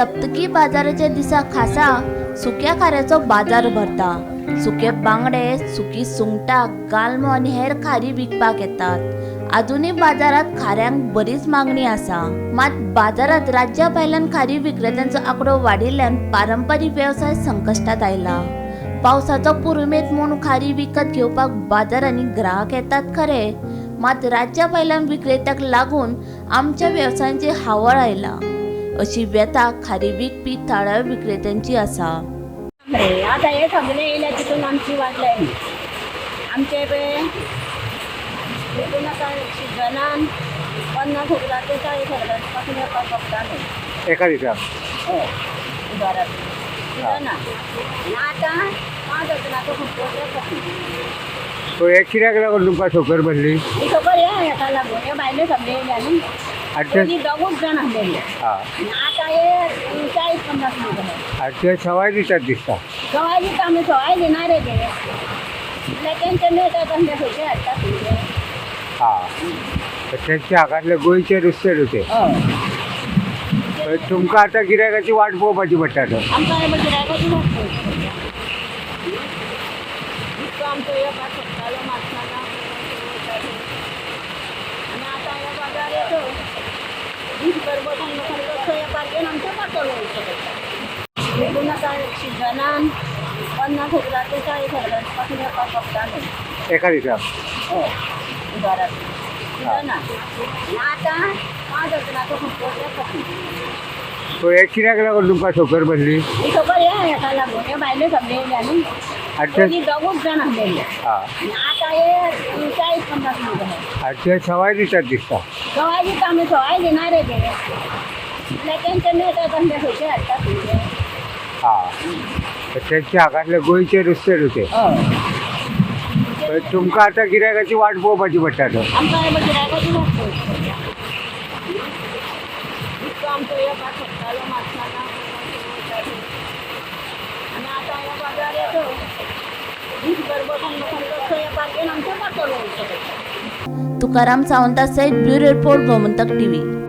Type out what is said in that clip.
सप्तकी बाजाराच्या दिसा खासा सुक्या खाऱ्याचो बाजार भरता। सुके बांगडे, सुकी सुंगटां, गालमो आनी हेर खारी विकपाक येतात। आजुनूय बाजारात खाऱ्यांक बरीच मागणी आसा, मात बाजारात राज्या भायल्यान खारी विक्रेत्यांचो आंकडो वाडिल्ल्यान पारंपारीक व्यवसाय संकश्टात आयला। पावसाचो पुरुमेत म्हूण खारी विकत घेवपाक बाजारांनी ग्राहक येतात खरे, मात राज्या भायल्यान विक्रेत्याक लागून आमच्या वेवसायांची हावळ आयला, अशी व्यथा खारी विकपी थळाव्या विक्रेत्यांची आसा। आता हे सगळे येयले तितून आमची वाडले आमचे तितून आतां सिजनान 50,000 ते 40,000 पासून येवपाक पडटाले एका दिसा हय उदाराक सिजना आनी आतां 5,000 खूब सो हे कित्याक लागून तुमकां सकयल भरली? ही खबर हेका लागून हे भायले सगळे येयल्या न्ही पयलीं दोगूच जाण आसलेले आनी आतां हे 40-50 लोक आसात आनी ते सवाय दितात दिसता। सवाय दिता आमी सवाय दिना रे ते म्हळ्यार तेंचे मेळटा आमचे खंयचे हाडटा तेंचे हाकांतले गोंयचे नुस्तें न्हू ते। हय तुमकां आतां गिरायकाची वाट पळोवपाची पडटा तर। आमकां हे गिरायकाची वाट पळोवपाची इतको आमचो येवपाक सोदतालो मातनाला आनी आतां हे बाजार येतो दीसभर बसून कसो येवपाक घेवन आमचो पातोलो वयचो पडटा देखून आतां सिजनान 50,000 ते 40,000 पासून येवपाक पडटाले एका दिसा हय उदाराक सिजना आनी आतां 5,000 खूब येता सो हे कित्याक लागून तुमकां सकयल भरली? ही खबर हेका लागून हे भायले सगळे येयल्या न्ही पयलीं दोगूच जाण आसलेले आनी आतां हे 40-50 लोक आसात आनी ते सवाय दितात दिसता। सवाय दिता आमी सवाय दिना रे ते म्हळ्यार तेंचे मेळटा आमचे खंयचे हाडटा तेंचे हाकांतले गोंयचे नुस्तें न्हू ते। हय तुमकां आतां गिरायकाची वाट पळोवपाची पडटा तर। आमकां हे गिरायकाची वाट पळोवपाची इतको आमचो येवपाक सोदतालो मातनाला आनी आतां हे बाजार येतो दीसभर बसून कसो येवपाक घेवन आमचो पातोलो वयचो पडटा। तुकाराम सावंता सयत ब्युरो रिपोर्ट गोमंतक टीव्ही।